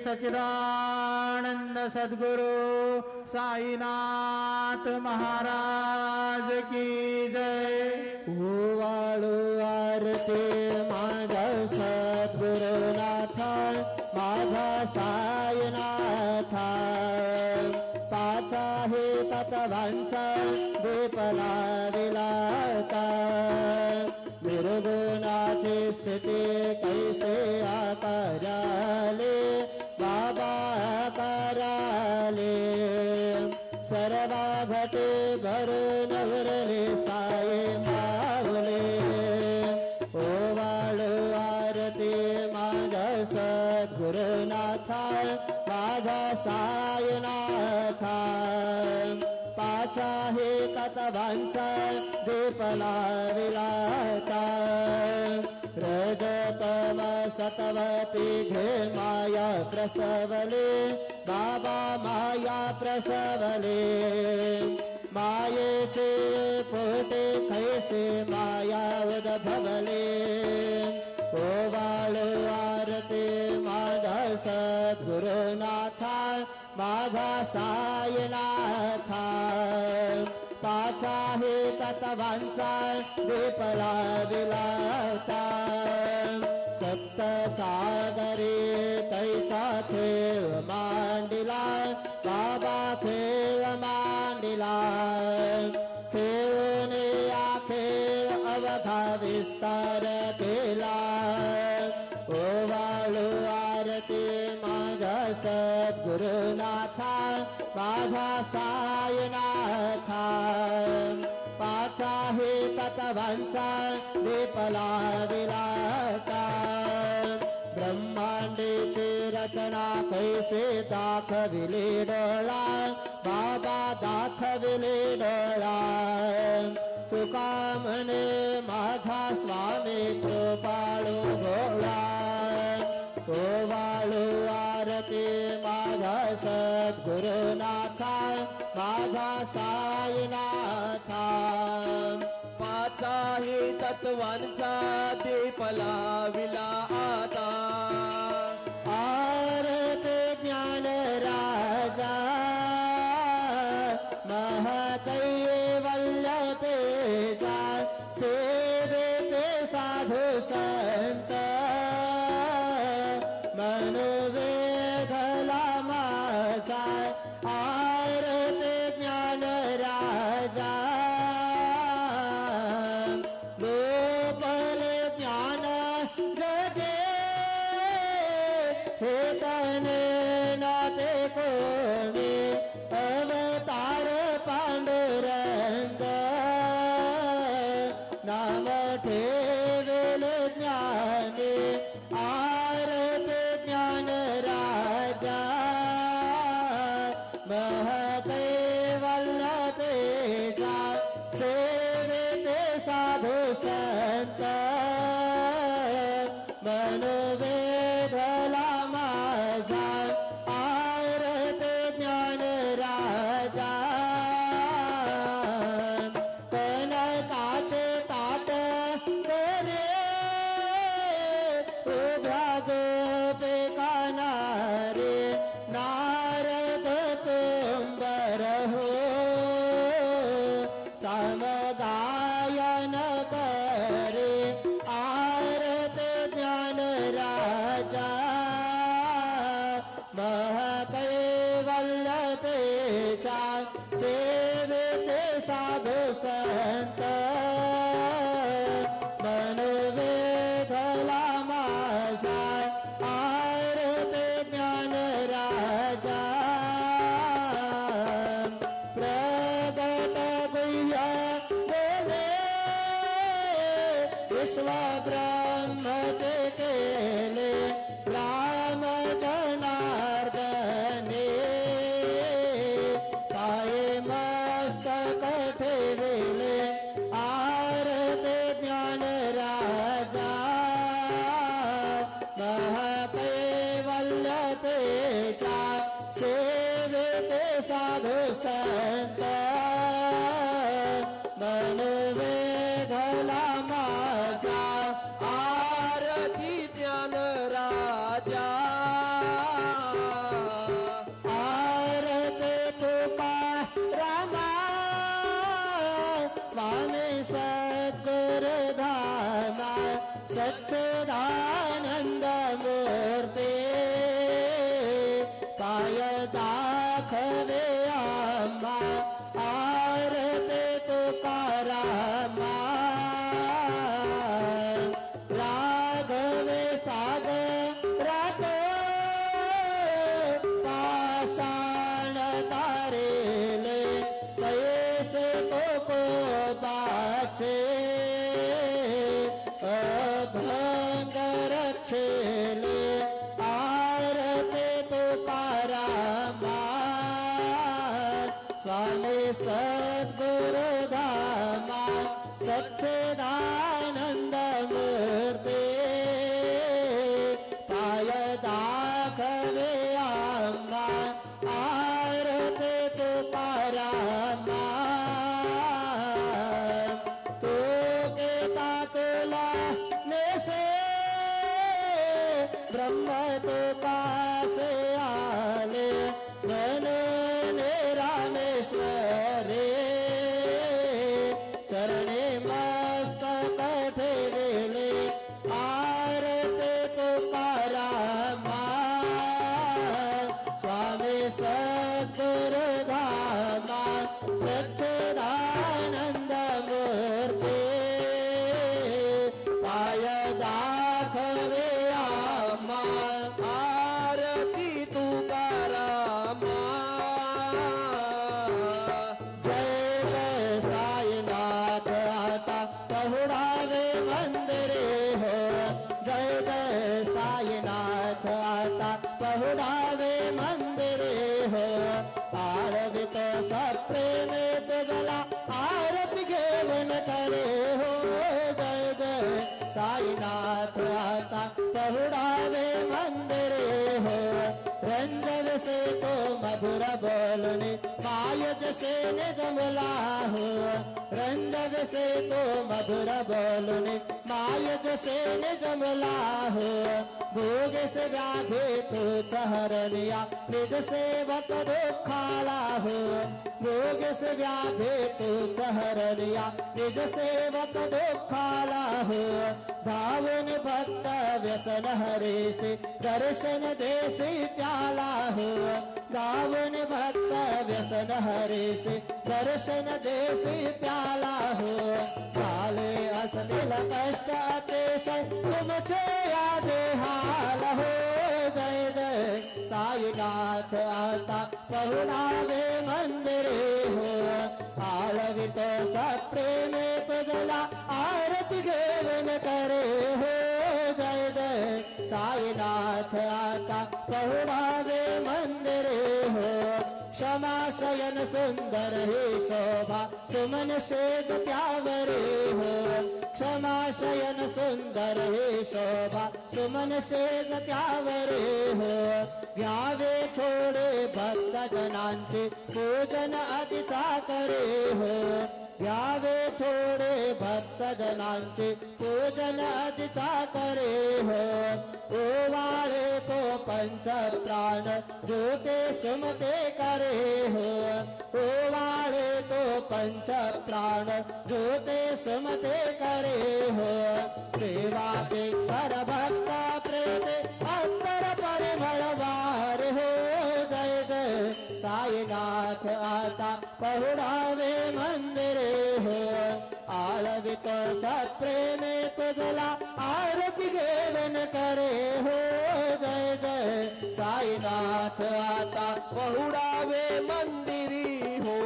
सच्चिदानंद सद्गुरु साईनाथ महाराज की जय। ओवाळू आरती माझा सद्गुरुनाथा माझा साईनाथा पाच आहे तत्वांचा दीपला विलाता निर्गुणाची स्थिती कैसे आकाराले बाबा आकाराले सर्व घटे भरून उरले साये मावले ओवाळू आरती माझा सद्गुरुनाथा माझा साईनाथा पाच आहे तत्वांचा दीपला विलाता रजतम सतवती घे माया प्रसवले बाबा माया प्रसवले मायेचे पोटे कैसे माया उद्भवले ओवाळू आरती माझा सद्गुरुनाथा माझा साईनाथा पाच आहे तत्वांचा दीपला विलाता सप्त सागरे कैचा खेळ मांडिला बाबा खेळ मांडिला खेळून या खेळ अवघा विस्तार केला ओवाळू आरती माझा सद्गुरुनाथा माझा साईनाथा पाच आहे तत्वांचा दीपला विलाता ब्रह्मांडीची रचना कैसे दाखविली डोळा बाबा दाखविली डोळा तुका म्हणे माझा स्वामी कृपाळू भोळा ओवाळू आरती माझा सद्गुरुनाथा माझा साईनाथा पाच आहे तत्वांचा दीपला विला आता आरती ज्ञान राजा महाकैवल्यते जा सेवेते साधू संत मनोवेधला माझा आरती ज्ञान राजा गोपाल ज्ञान जगे हे तने नाते कोणी अवतार पांडुरंग नाम ठेवेल ज्ञानी आरती ज्ञान राजा महकैवल्यतेजा सेवेते साधू संत मनोवेधला माझा आरती ज्ञान राजा कनकाचे ताट करे उभ्या गोपे कानारे नारद तुंबर हो समगायन करे आरती ज्ञान राजा महकैवल्यतेजा सेवेते साधू संत मनोवेधला माझा आरती ज्ञान राजा प्रगट गुह्य बोले विश्व ब्रह्मचे केले राम जनार्दने पाये मस्तक ठेविले आरती ज्ञान राजा महकैवल्यतेजा सेवेते साधू संत मनोवेधला माझा आरती ज्ञान राजा स्वामी सद्गुरु धामा सच्चिदानंद मूर्ती पाय दाखवे आम्हा आरती तुकारामा तू केता तुला नेसे ब्रह्म तुकासे आले म्हणून रामेश्वरे चरणे मस्तक ठेविले आरती तुकारामा स्वामी सद्गुरु धामा सच्चिदानंद मूर्ती पाय दाखवे आम्हा आरती तुकारामा जय जय साईनाथ आता पहुडावे मंदिरे हो जय जय साईनाथ आता पहुडावे मंदिरे हो आरवित सप्रेमे तुझला आरती घेऊन करे हो जय जय साईनाथ आता पहुडावे मंदिरे हो रंजन से तो मधुर बोलने माय जसे निज मुला हो रंजन से तो मधुर बोलने माय जसे निज मुला हो भोग से व्याधे तू चहरनिया निज सेवक दुखाला हो भोग से व्याधे तू चहरनिया निज सेवक दुखाला हो धावन भक्त व्यसन हरे से दर्शन देसी त्याला हो धावन भक्त व्यसन हरे से दर्शन देसी त्याला हो चाले असनिल कष्ट अतिशय तुमचे यादे हाल हो जय जय साईनाथ आता पहुडावे मंदिरे हो आळवित सप्रेमे तुझला आरती घेऊन करे हो जय जय साईनाथ आता पहुडावे मंदिरे हो क्षमा शयन सुंदर हे शोभा सुमन शेद त्यावरे हो क्षमा शयन सुंदर हे शोभा सुमन शेद त्यावरे हो घ्यावे थोडे भक्त जनांचे पूजन अतिसा करे हो घ्यावे थोडे भक्त जनांचे पूजन अतिसा करे हो ओवाळे तो पंच प्राण ज्योते सुमते करे हो ओवाळे तो पंच प्राण ज्योते सुमते करे हो सेवा ते कर भक्त प्रेते अंतर परिमळवार हो जय जय साईनाथ आता पहुडावे मंदिरे हो आळवित सप्रेमे तुझला आरती घेऊन करे हो जय जय साईनाथ आता पहुडावे मंदिरी हो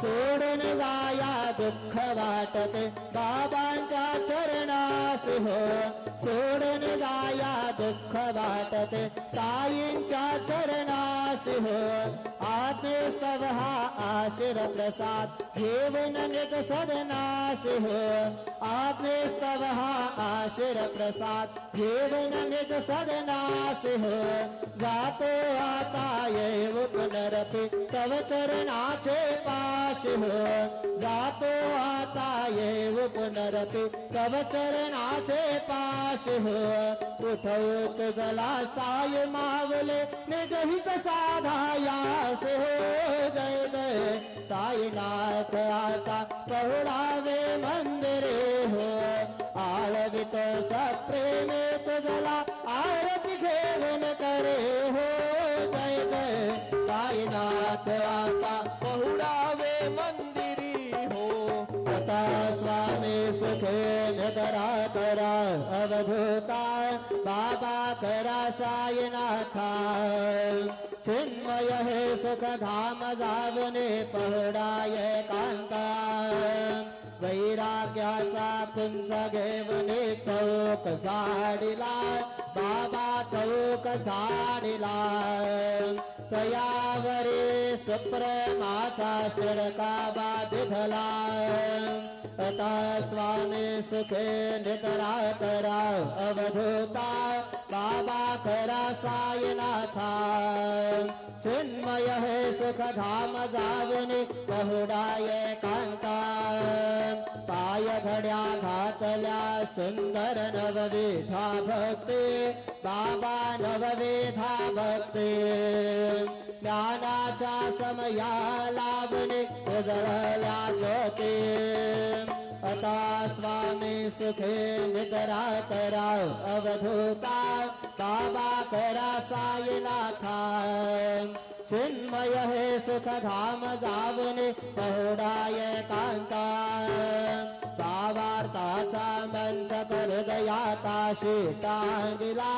सोडून जाया दुःख वाटते बाबांच्या चरणास हो सोडून जाया दुःख वाटते साईंच्या चरणास हो आत्मेस्तव हा आशीर प्रसाद घेऊन निज सदनास हो आत्मेस्तव हा आशीर प्रसाद घेऊन निज सदनास हो जातो आता येव पुनरपि तव चरणाचे पाश हो जातो आता येव पुनरपि तव चरणाचे पाश हो उठव तुझला साय मावले निज हित साधायास हो जय जय साईनाथ आता पहुडावे मंदिरे हो आळवित सप्रेमे तुझला आरती घेऊन करे हो जय जय साईनाथ आता पहुडावे मंदिरी हो आता स्वामी सुखे निद्रा करा अवधूता बाबा करा साईनाथा चिन्मय हे सुख धाम जावने पहुडाय कांता वैराग्याचा कुंज घेवने चौक झाडिला बाबा चौक झाडिला तयावरी सुप्रेमाचा शिडका बाधिधला आता स्वामी सुखे निद्रा करा अवधूता बाबा करा साईनाथा चिन्मय हे सुख धाम जावनी बहुडाय कांता पाय घड्या घातल्या सुंदर नवविधा भक्ती बाबा नवविधा भक्ती ज्ञानाच्या समया लावणी उजळल्या ज्योती आता स्वामी सुखे निद्रा करा अवधूता बाबा करा साईनाथा चिन्मय हे सुख धाम जावनी पहुडाय कांता भावार्थाचा मंचक हृदयाकाशी टांगिला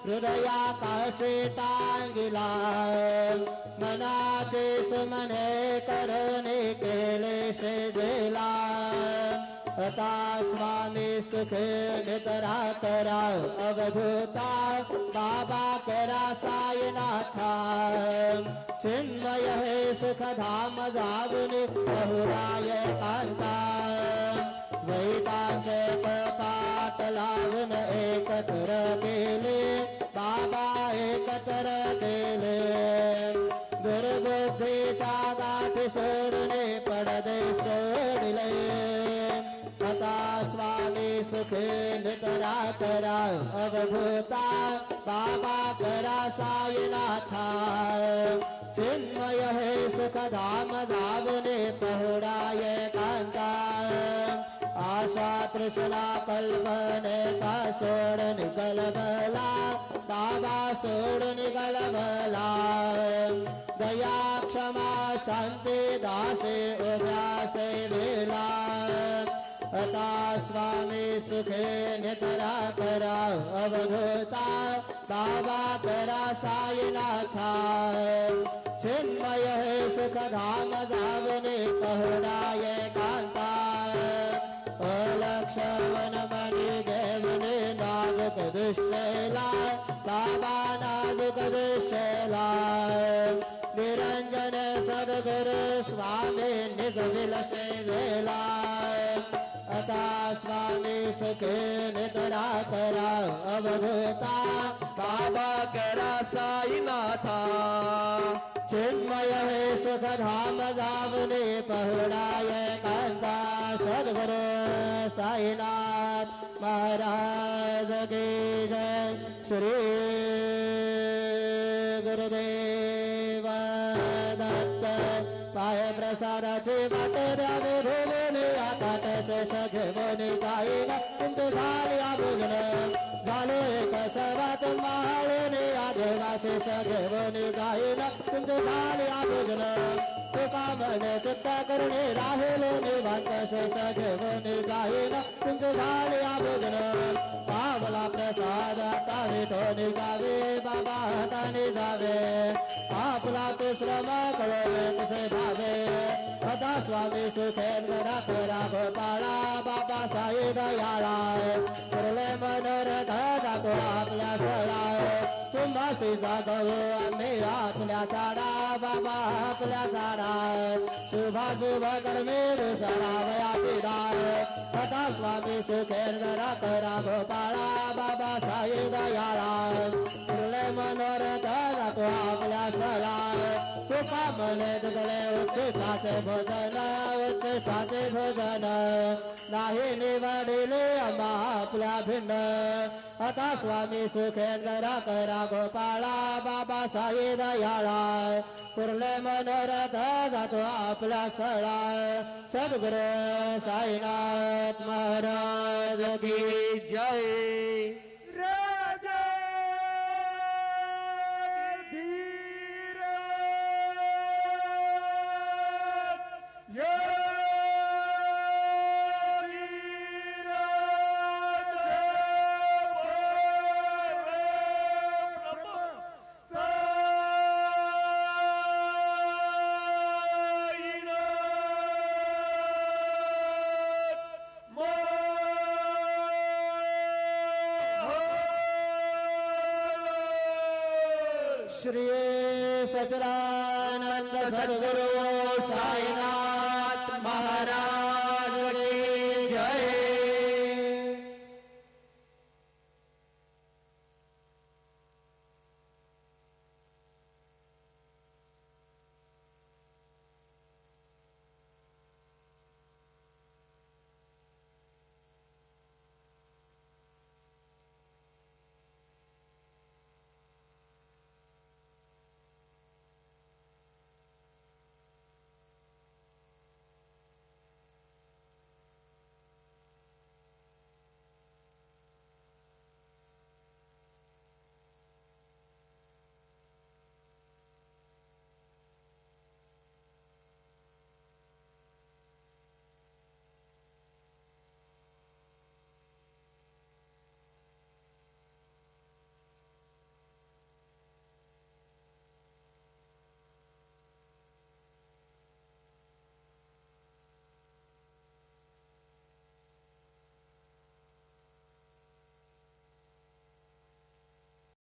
हृदयाकाशी टांगिला मनाचे सुमने करणे केले शेजेला आता स्वामी सुखे निद्रा करा अवधूता बाबा करा साईनाथा चिन्मय हे सुख धाम जावनी बहुराय कांता वैतांचे पाठ लावून एकत्र केले बाबा एकत्र केले दुर्बुद्धीच्या गाठी सोडणे पडदे सोडले आता स्वामी सुखे निद्रा करा अवधूता बाबा करा साईनाथा चिन्मय हे सुख धाम जावने पहुडाय कांता आशा तृष्णा कल्पनेचा सोड निकलबला बाबा सोड निकलबला दया क्षमा शांती दासे उभ्या सेवेला आता स्वामी सुखे निद्रा करा अवधूता बाबा करा साईनाथा चिन्मय हे सुख धाम जावने पहुडाय कांता अलक्षवन मनी देवने नाजुक दुष्यला बाबा नाजुक दुष्यला निरंजन सद्गुरु स्वामी निज विलसे गेला आता स्वामी सुखे निद्रा करा अवधूता बाबा करा साईनाथा चिन्मय हे सुख धाम जावने पहुडाय कांता सद्गुरु साईनाथ महाराज की जय श्री गुरुदेव दत्त पाय प्रसादाची वाट द्यावे भूमिने आकाट शेष घेऊन गाईन तुमचे झाले आभूषण झालो एक सर्वात माळूने आदेवा शेष घेऊन गाईन तुमचे झाले आभूषण तुका मन चित्त करुणे राहुल निवांत शेष घेऊन गाईन तुमचे झाले आभूषण पावला प्रसाद आता विठोनी गावे बाबा हाताने जावे आपला तू श्रम कळवे कसे भावे आता स्वामी सुखेंद्र करा गोपाळा बाबा साई दयाळा कुरले मनोरथ जातो आपल्या फळा तुम्हासी जागवू आम्ही आपल्या झाडा बाबा आपल्या झाडा शुभा शुभ कर्मे रुषणावया पिढा आता स्वामी सुखेंद्र करा गोपाळा बाबा साई दयाळा कुरले मनोरथ जातो आपल्या फळा तुका मने तुगले उत्कृष्टाचे भोजन उत्कृष्टाचे भोजन नाही निवडिले आम्हा आपल्या भिन्न आता स्वामी सुखेंद्र करा गोपाळा बाबा साई दयाळा कुर्ले मनोरथ जातो आपल्या स्थळा सद्गुरु साईनाथ महाराज की जय श्री सच्चिदानंद सद्गुरु साईनाथ